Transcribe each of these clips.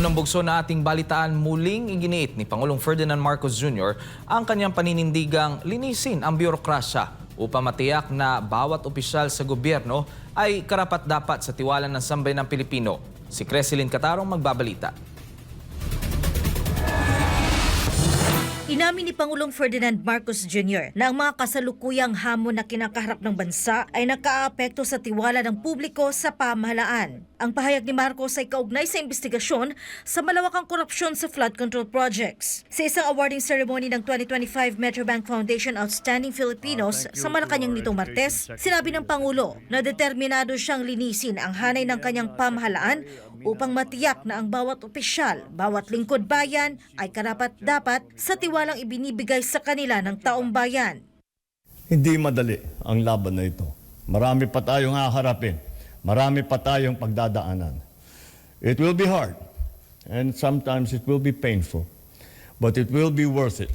unang bugso na ating balitaan, muling iginiit ni Pangulong Ferdinand Marcos Jr. ang kanyang paninindigang linisin ang bürokrasya upang matiyak na bawat opisyal sa gobyerno ay karapat-dapat sa tiwala ng sambayanang Pilipino. Si Cresilyn Catarong magbabalita. Inamin ni Pangulong Ferdinand Marcos Jr. na ang mga kasalukuyang hamon na kinakaharap ng bansa ay nakaapekto sa tiwala ng publiko sa pamahalaan. Ang pahayag ni Marcos ay kaugnay sa investigasyon sa malawakang korupsyon sa flood control projects. Sa isang awarding ceremony ng 2025 Metrobank Foundation Outstanding Filipinos sa Malacanang nitong Martes, sinabi ng Pangulo na determinado siyang linisin ang hanay ng kanyang pamahalaan upang matiyak na ang bawat opisyal, bawat lingkod bayan ay karapat-dapat sa tiwalang ibinibigay sa kanila ng taong bayan. Hindi madali ang laban na ito. Marami pa tayong haharapin. Marami pa tayong pagdadaanan. It will be hard and sometimes it will be painful. But it will be worth it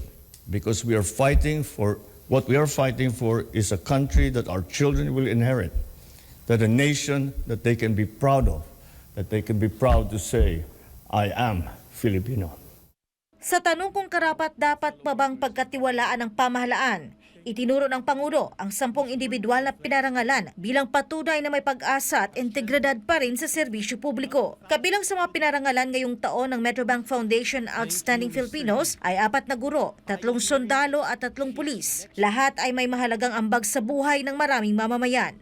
because we are fighting for what we are fighting for is a country that our children will inherit, that a nation that they can be proud of, that they can be proud to say, I am Filipino. Sa tanong kung karapat-dapat pa bang pagkatiwalaan ng pamahalaan, itinuro ng Pangulo ang 10 individual na pinarangalan bilang patunay na may pag-asa at integridad pa rin sa serbisyo publiko. Kabilang sa mga pinarangalan ngayong taon ng Metrobank Foundation Outstanding Filipinos ay 4 na guro, 3 sundalo at 3 pulis. Lahat ay may mahalagang ambag sa buhay ng maraming mamamayan.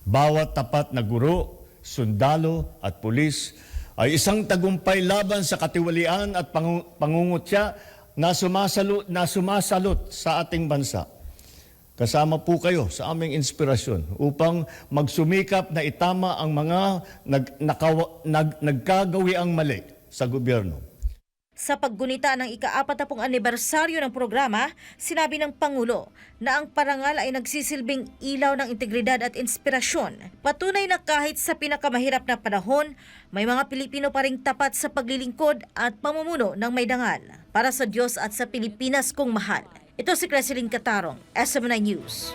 Bawat tapat na guro, sundalo at pulis ay isang tagumpay laban sa katiwalian at pangungutya na sumasalot sa ating bansa. Kasama po kayo sa aming inspirasyon upang magsumikap na itama ang mga nagkagawiang mali sa gobyerno. Sa paggunita ng ika-40 anibersaryo ng programa, sinabi ng Pangulo na ang parangal ay nagsisilbing ilaw ng integridad at inspirasyon. Patunay na kahit sa pinakamahirap na panahon, may mga Pilipino pa ring tapat sa paglilingkod at pamumuno ng may dangal. Para sa Diyos at sa Pilipinas kong mahal. Ito si Cresilyn Catarong, SM9 News.